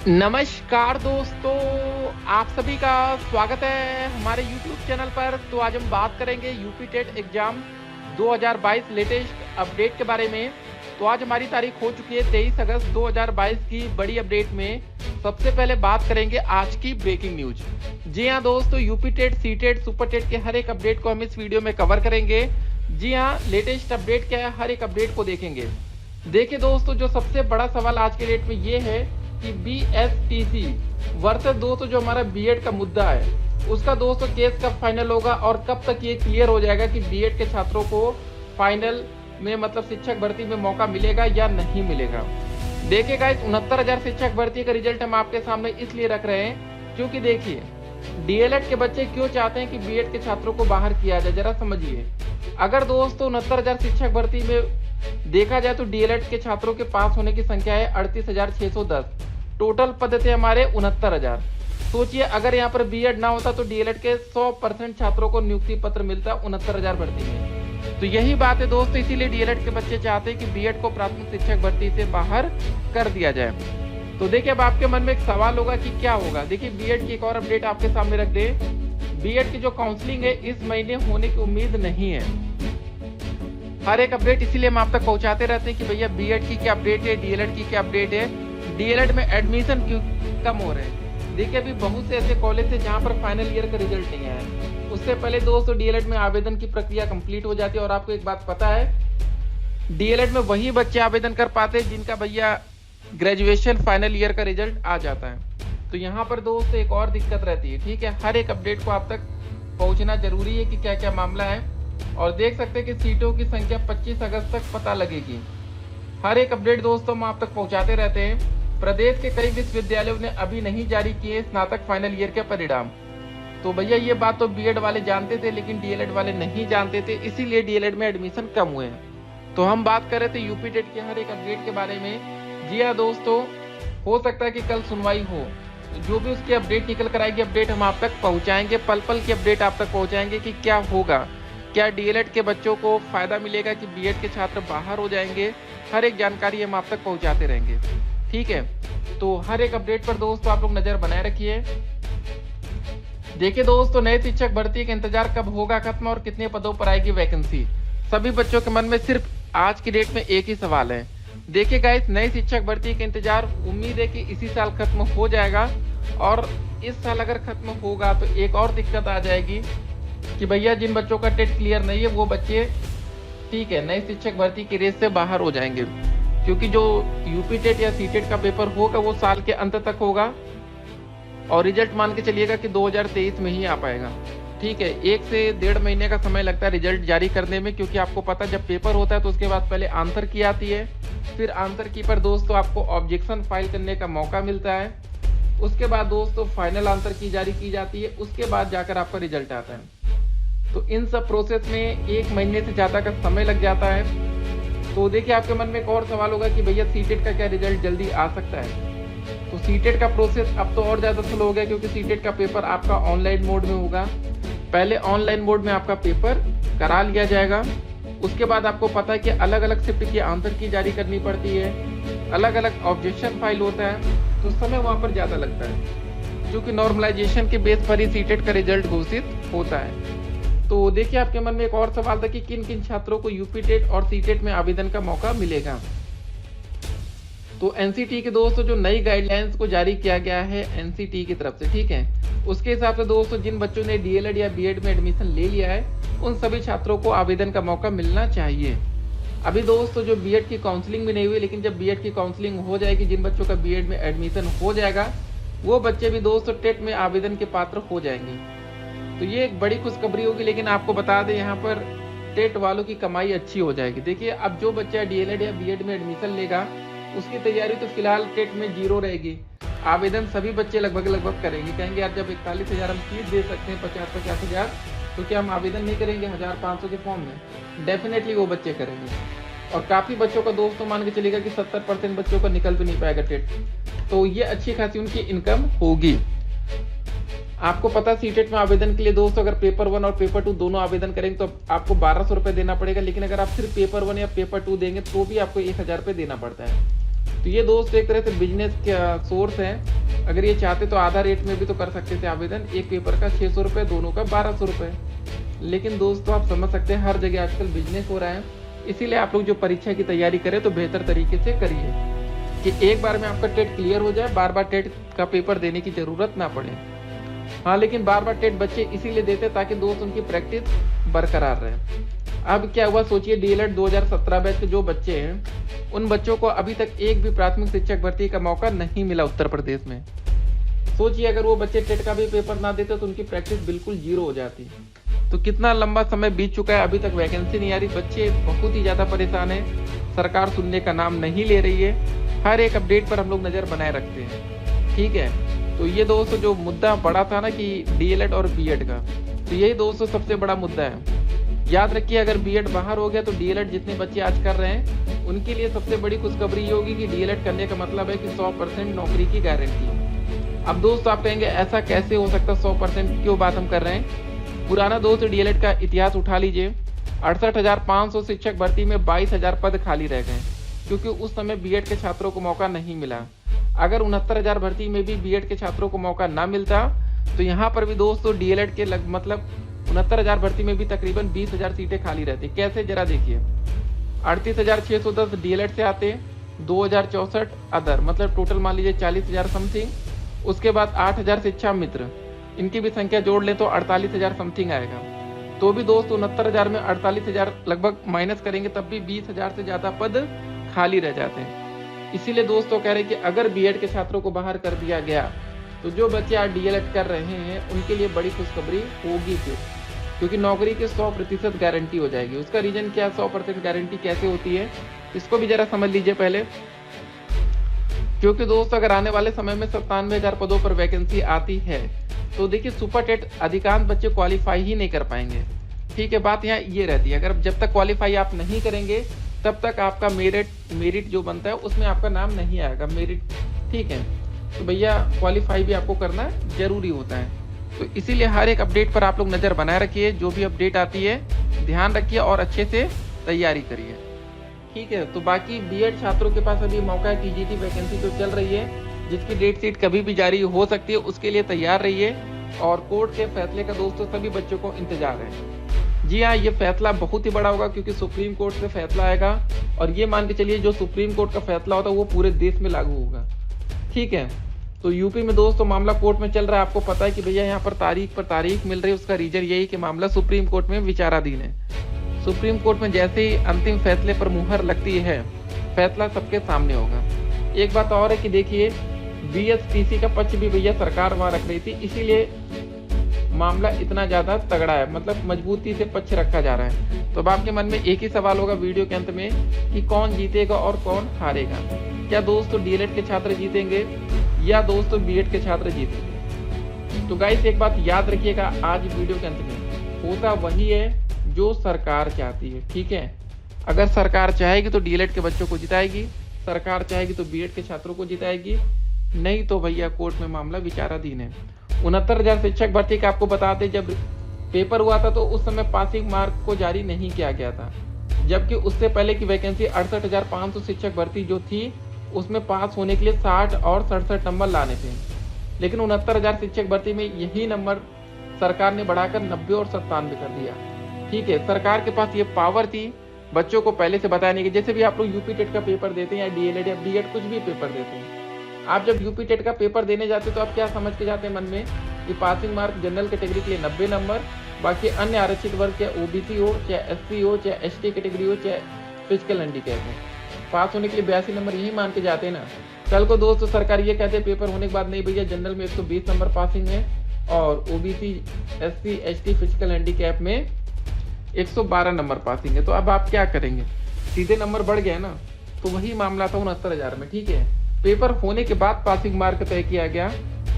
नमस्कार दोस्तों, आप सभी का स्वागत है हमारे YouTube चैनल पर। तो आज हम बात करेंगे UP TET exam 2022 latest update के बारे में। तो आज हमारी तारीख हो चुकी है 23 अगस्त 2022 की बड़ी अपडेट में। सबसे पहले बात करेंगे आज की ब्रेकिंग न्यूज। जी हाँ दोस्तों, UP TET, C TET, super TET के हर एक अपडेट को हम इस वीडियो में कवर करेंगे। जी हाँ, लेटेस्ट अपडेट क्या है, हर एक अपडेट को देखेंगे। देखिए दोस्तों, जो सबसे बड़ा सवाल आज के डेट में ये है कि BSTC वर्सेस दोस्तों जो हमारा बीएड का मुद्दा है, उसका दोस्तों केस कब फाइनल होगा और कब तक ये क्लियर हो जाएगा कि बीएड के छात्रों को फाइनल में मतलब शिक्षक भर्ती में मौका मिलेगा या नहीं मिलेगा। देखिएगा, इस 69,000 शिक्षक भर्ती का रिजल्ट हम आपके सामने इसलिए रख रहे हैं क्योंकि देखिए, डीएलएड के बच्चे क्यों चाहते हैं कि बीएड के छात्रों को बाहर किया जाए, जरा समझिए। अगर दोस्तों 69,000 शिक्षक भर्ती में देखा जाए तो डीएलएड के छात्रों के पास होने की संख्या है 38,610। टोटल पद थे हमारे 69,000। सोचिए, अगर यहाँ पर बीएड ना होता तो डीएलएड के 100% छात्रों को नियुक्ति पत्र मिलता 69,000 भर्ती में। तो यही बात है दोस्तों, इसीलिए डीएलएड के बच्चे चाहते हैं कि बीएड को प्राथमिक शिक्षक भर्ती से बाहर कर दिया जाए। तो देखिए, अब आपके मन में एक सवाल होगा कि क्या होगा। देखिए, बीएड की एक और अपडेट आपके सामने रख दे। बीएड की जो काउंसलिंग है इस महीने होने की उम्मीद नहीं है। हर एक अपडेट इसीलिए हम आप तक पहुंचाते रहते हैं कि भैया बीएड की क्या अपडेट है, डीएलएड की क्या अपडेट है, डीएलएड में एडमिशन क्यों कम हो रहे हैं। देखिए, अभी बहुत से ऐसे कॉलेज है जहां पर फाइनल ईयर का रिजल्ट नहीं आया। उससे पहले दोस्तों डीएलएड में आवेदन की प्रक्रिया कंप्लीट हो जाती है। और आपको एक बात पता है, डीएलएड में वही बच्चे आवेदन कर पाते हैं जिनका भैया ग्रेजुएशन फाइनल ईयर का रिजल्ट आ जाता है। तो यहाँ पर दोस्तों एक और दिक्कत रहती है। ठीक है, हर एक अपडेट को आप तक पहुंचना जरूरी है कि क्या क्या मामला है। और देख सकते हैं कि सीटों की संख्या 25 अगस्त तक पता लगेगी। हर एक अपडेट दोस्तों हम आप तक पहुंचाते रहते हैं। प्रदेश के कई विश्वविद्यालयों ने अभी नहीं जारी किए स्नातक फाइनल ईयर के परिणाम। तो भैया ये बात तो बीएड वाले जानते थे लेकिन डीएलएड वाले नहीं जानते थे, इसीलिए डीएलएड में एडमिशन कम हुए हैं। तो हम बात कर रहे थे यूपी टेट के हर एक अपडेट के बारे में। जी हाँ दोस्तों, हो सकता है कि कल सुनवाई हो, जो भी उसकी अपडेट निकल कर आएगी अपडेट हम आप तक पहुंचाएंगे। पल पल की अपडेट आप तक पहुंचाएंगे कि क्या होगा, क्या डीएलएड के बच्चों को फायदा मिलेगा कि बीएड के छात्र बाहर हो जाएंगे। हर एक जानकारी हम आप तक पहुंचाते रहेंगे। ठीक है, तो हर एक अपडेट पर दोस्तों आप लोग नजर बनाए रखिए। देखिए दोस्तों, नए शिक्षक भर्ती का इंतजार कब होगा खत्म और कितने पदों पर आएगी वैकेंसी। सभी बच्चों के मन में सिर्फ आज की डेट में एक ही सवाल है। देखिए गाइस, नए शिक्षक भर्ती का इंतजार उम्मीद है कि इसी साल खत्म हो जाएगा। और इस साल अगर खत्म होगा तो एक और दिक्कत आ जाएगी कि भैया जिन बच्चों का टेट क्लियर नहीं है वो बच्चे ठीक है नए शिक्षक भर्ती की रेस से बाहर हो जाएंगे। क्योंकि जो यूपी टेट या सी टेट का पेपर होगा वो साल के अंत तक होगा और रिजल्ट मान के चलिएगा कि 2023 में ही आ पाएगा। ठीक है, 1 से 1.5 महीने का समय लगता है रिजल्ट जारी करने में। क्योंकि आपको पता है, जब पेपर होता है तो उसके बाद पहले आंसर की आती है, फिर आंसर की पर दोस्तों आपको ऑब्जेक्शन फाइल करने का मौका मिलता है। उसके बाद दोस्तों फाइनल आंसर की जारी की जाती है, उसके बाद जाकर आपका रिजल्ट आता है। तो इन सब प्रोसेस में 1 महीने से ज़्यादा का समय लग जाता है। तो देखिए, आपके मन में एक और सवाल होगा कि भैया सीटेट का क्या रिजल्ट जल्दी आ सकता है। तो सीटेट का प्रोसेस अब तो और ज़्यादा स्लो हो गया क्योंकि सीटेट का पेपर आपका ऑनलाइन मोड में होगा। पहले ऑनलाइन मोड में आपका पेपर करा लिया जाएगा। उसके बाद आपको पता है कि अलग अलग शिफ्ट की आंसर की जारी करनी पड़ती है, अलग अलग ऑब्जेक्शन फाइल होता है, तो समय वहाँ पर ज़्यादा लगता है। क्योंकि नॉर्मलाइजेशन के बेस पर ही सीटेट का रिजल्ट घोषित होता है। तो देखिए, आपके मन में एक और सवाल था कि किन किन छात्रों को यूपी टेट और सी टेट में आवेदन का मौका मिलेगा। तो एनसीटी के दोस्तों जो नई गाइडलाइंस को जारी किया गया है एनसीटी की तरफ से, ठीक है, उसके हिसाब से दोस्तों जिन बच्चों ने डीएलएड या बीएड में एडमिशन ले लिया है उन सभी छात्रों को आवेदन का मौका मिलना चाहिए। अभी दोस्तों जो बीएड की काउंसलिंग भी नहीं हुई, लेकिन जब बीएड की काउंसलिंग हो जाएगी, जिन बच्चों का बीएड में एडमिशन हो जाएगा वो बच्चे भी दोस्तों टेट में आवेदन के पात्र हो जाएंगे। तो ये एक बड़ी खुशखबरी होगी। लेकिन आपको बता दें, यहाँ पर टेट वालों की कमाई अच्छी हो जाएगी। देखिए, अब जो बच्चा डीएलएड या बीएड में एडमिशन लेगा उसकी तैयारी तो फिलहाल टेट में 0 रहेगी। आवेदन सभी बच्चे लगभग करेंगे। कहेंगे यार, जब 41,000 हम फीस दे सकते हैं, 50,000 तो क्या हम आवेदन नहीं करेंगे 1,500 के फॉर्म में। डेफिनेटली वो बच्चे करेंगे। और काफ़ी बच्चों का दोस्तों मान के चलेगा कि 70% बच्चों का निकल भी नहीं पाएगा टेट। तो ये अच्छी खासी उनकी इनकम होगी। आपको पता सीटेट में आवेदन के लिए दोस्तों अगर पेपर 1 और पेपर 2 दोनों आवेदन करेंगे तो आपको 1,200 रुपये देना पड़ेगा। लेकिन अगर आप सिर्फ पेपर 1 या पेपर 2 देंगे तो भी आपको 1,000 रुपये देना पड़ता है। तो ये दोस्त एक तरह से बिजनेस का सोर्स है। अगर ये चाहते तो आधा रेट में भी तो कर सकते थे आवेदन, एक पेपर का 600 रुपये, दोनों का 1200 रुपये। लेकिन दोस्तों आप समझ सकते हैं हर जगह आजकल बिजनेस हो रहा है, इसीलिए आप लोग जो परीक्षा की तैयारी करें तो बेहतर तरीके से करिए कि एक बार में आपका टेट क्लियर हो जाए, बार बार टेट का पेपर देने की जरूरत ना पड़े। हाँ, लेकिन बार बार टेट बच्चे इसीलिए देते ताकि दोस्त उनकी प्रैक्टिस बरकरार रहे। अब क्या हुआ सोचिए, डीएलएड 2017 बैच के जो बच्चे हैं उन बच्चों को अभी तक एक भी प्राथमिक शिक्षक भर्ती का मौका नहीं मिला उत्तर प्रदेश में। सोचिए अगर वो बच्चे टेट का भी पेपर ना देते तो उनकी प्रैक्टिस बिल्कुल जीरो हो जाती। तो कितना लंबा समय बीत चुका है, अभी तक वैकेंसी नहीं आ रही, बच्चे बहुत ही ज़्यादा परेशान हैं, सरकार सुनने का नाम नहीं ले रही है। हर एक अपडेट पर हम लोग नज़र बनाए रखते हैं, ठीक है। तो ये दोस्तों जो मुद्दा बड़ा था ना कि डीएलएड और बीएड का, तो यही दोस्तों सबसे बड़ा मुद्दा है। याद रखिए अगर बीएड बाहर हो गया तो डीएलएड जितने बच्चे आज कर रहे हैं उनके लिए सबसे बड़ी खुशखबरी ये होगी कि डीएलएड करने का मतलब है कि 100% नौकरी की गारंटी। अब दोस्तों आप कहेंगे ऐसा कैसे हो सकता, 100% क्यों बात हम कर रहे हैं। पुराना दोस्त डीएलएड का इतिहास उठा लीजिए, 68,500 शिक्षक भर्ती में 22,000 पद खाली रह गए क्योंकि उस समय बीएड के छात्रों को मौका नहीं मिला। अगर 69,000 भर्ती में भी बीएड के छात्रों को मौका ना मिलता तो यहाँ पर भी दोस्तों डीएलएड के मतलब 69,000 भर्ती में भी तकरीबन 20,000 सीटें खाली रहती। कैसे जरा देखिए, 38,610 डीएलएड से आते, 2,064 अदर, मतलब टोटल मान लीजिए 40,000 समथिंग। उसके बाद 8,000 शिक्षा मित्र, इनकी भी संख्या जोड़ लें तो 48,000 समथिंग आएगा। तो भी दोस्तों 69,000 में 48,000 लगभग माइनस करेंगे तब भी 20,000 से ज़्यादा पद खाली रह जाते हैं। इसीलिए दोस्तों कह रहे हैं कि अगर बीएड के छात्रों को बाहर कर दिया गया तो जो बच्चे आज डीएलएड कर रहे हैं उनके लिए बड़ी खुशखबरी होगी फिर, क्योंकि नौकरी की 100% गारंटी हो जाएगी। उसका रीजन क्या, 100% गारंटी कैसे होती है इसको भी जरा समझ लीजिए पहले। क्योंकि दोस्तों अगर आने वाले समय में 97,000 पदों पर वैकेंसी आती है तो देखिए सुपर टेट अधिकांश बच्चे क्वालिफाई ही नहीं कर पाएंगे, ठीक है। बात यहाँ ये रहती है, अगर जब तक क्वालिफाई आप नहीं करेंगे तब तक आपका मेरिट जो बनता है उसमें आपका नाम नहीं आएगा, मेरिट, ठीक है। तो भैया क्वालिफाई भी आपको करना जरूरी होता है। तो इसीलिए हर एक अपडेट पर आप लोग नज़र बनाए रखिए, जो भी अपडेट आती है ध्यान रखिए और अच्छे से तैयारी करिए, ठीक है। तो बाकी बीएड छात्रों के पास अभी मौका है, टीजीटी वैकेंसी तो चल रही है जिसकी डेट शीट कभी भी जारी हो सकती है, उसके लिए तैयार रहिए। और कोर्ट के फैसले का दोस्तों सभी बच्चों को इंतजार है। जी हाँ, ये फैसला बहुत ही बड़ा होगा क्योंकि सुप्रीम कोर्ट से फैसला आएगा और ये मान के चलिए जो सुप्रीम कोर्ट का फैसला होता है वो पूरे देश में लागू होगा, ठीक है। तो यूपी में दोस्तों मामला कोर्ट में चल रहा है, आपको पता है कि भैया यहाँ पर तारीख मिल रही है। उसका रीजन यही कि मामला सुप्रीम कोर्ट में विचाराधीन है। सुप्रीम कोर्ट में जैसे ही अंतिम फैसले पर मुहर लगती है फैसला सबके सामने होगा। एक बात और है कि देखिए बीएसटीसी का पक्ष भी भैया सरकार वहां रख रही थी, इसीलिए मामला इतना ज्यादा तगड़ा है, मतलब मजबूती से पक्ष रखा जा रहा है। तो अब आपके मन में एक ही सवाल होगा वीडियो के अंत में कि कौन जीतेगा और कौन हारेगा। क्या दोस्तों डीएलएड के छात्र जीतेंगे या दोस्तों बीएड के छात्र जीतेंगे। तो गाइस एक बात याद रखिएगा, आज वीडियो के अंत में होता वही है जो सरकार चाहती है, ठीक है। अगर सरकार चाहेगी तो डीएलएड के बच्चों को जिताएगी, सरकार चाहेगी तो बीएड के छात्रों को जिताएगी, नहीं तो भैया कोर्ट में मामला विचाराधीन है। 69,000 शिक्षक भर्ती का आपको बताते जब पेपर हुआ था तो उस समय पासिंग मार्क को जारी नहीं किया गया था, जबकि उससे पहले की वैकेंसी 68,500 शिक्षक भर्ती जो थी उसमें पास होने के लिए 60 और 67 नंबर लाने थे। लेकिन 69,000 शिक्षक भर्ती में यही नंबर सरकार ने बढ़ाकर 90 और 97 कर दिया, ठीक है। सरकार के पास ये पावर थी बच्चों को पहले से बताने की। जैसे भी आप लोग यूपी टेट का पेपर देते हैं या डीएलएड या बीएड कुछ भी पेपर देते हैं, आप जब यूपी टेट का पेपर देने जाते तो आप क्या समझ के जाते हैं मन में कि पासिंग मार्क जनरल कैटेगरी के लिए 90 नंबर, बाकी अन्य आरक्षित वर्ग चाहे ओबीसी हो, चाहे एससी हो, चाहे एसटी कैटेगरी हो, चाहे फिजिकल हैंडीकैप हो, पास होने के लिए 82 नंबर यही मान के जाते हैं ना। कल को दोस्तों सरकार ये कहते हैं पेपर होने के बाद नहीं भैया जनरल में 120 नंबर पासिंग है और OBC, SC, ST, physical handicap में 112 नंबर पासिंग है, तो अब आप क्या करेंगे, सीधे नंबर बढ़ गया ना। तो वही मामला था 69,000 में, ठीक है। पेपर होने के बाद पासिंग मार्क तय किया गया,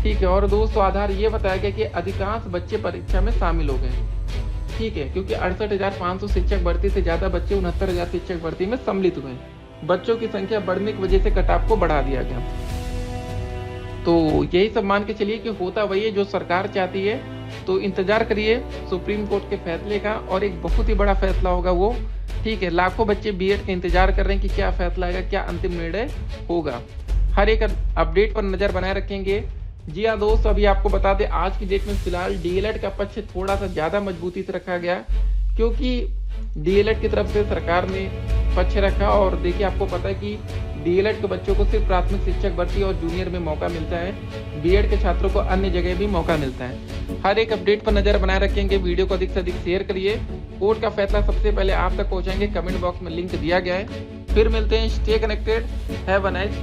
ठीक है। और दोस्तों आधार ये बताया गया कि अधिकांश बच्चे परीक्षा में शामिल हो गए, ठीक है, क्योंकि 68,500 शिक्षक भर्ती से ज्यादा बच्चे 69,000 शिक्षक भर्ती में सम्मिलित हुए। बच्चों की संख्या बढ़ने की वजह से कटऑफ को बढ़ा दिया गया। तो यही सब मान के चलिए कि होता वही है जो सरकार चाहती है। तो इंतजार करिए सुप्रीम कोर्ट के फैसले का, और एक बहुत ही बड़ा फैसला होगा वो ठीक है, लाखों बच्चे बीएड का इंतजार कर रहे हैं कि क्या फैसला आएगा, क्या अंतिम निर्णय होगा। हर एक अपडेट पर नजर बनाए रखेंगे। जी हाँ दोस्त, अभी आपको बता दें आज की डेट में फिलहाल डीएलएड का पक्ष थोड़ा सा ज्यादा मजबूती से रखा गया, क्योंकि डीएलएड की तरफ से सरकार ने पक्ष रखा। और देखिए, आपको पता है कि डीएलएड के बच्चों को सिर्फ प्राथमिक शिक्षक भर्ती और जूनियर में मौका मिलता है, बीएड के छात्रों को अन्य जगह भी मौका मिलता है। हर एक अपडेट पर नजर बनाए रखेंगे। वीडियो को अधिक से अधिक शेयर करिए। कोर्ट का फैसला सबसे पहले आप तक पहुंचाएंगे। कमेंट बॉक्स में लिंक दिया गया है। फिर मिलते हैं। Stay connected. Have a nice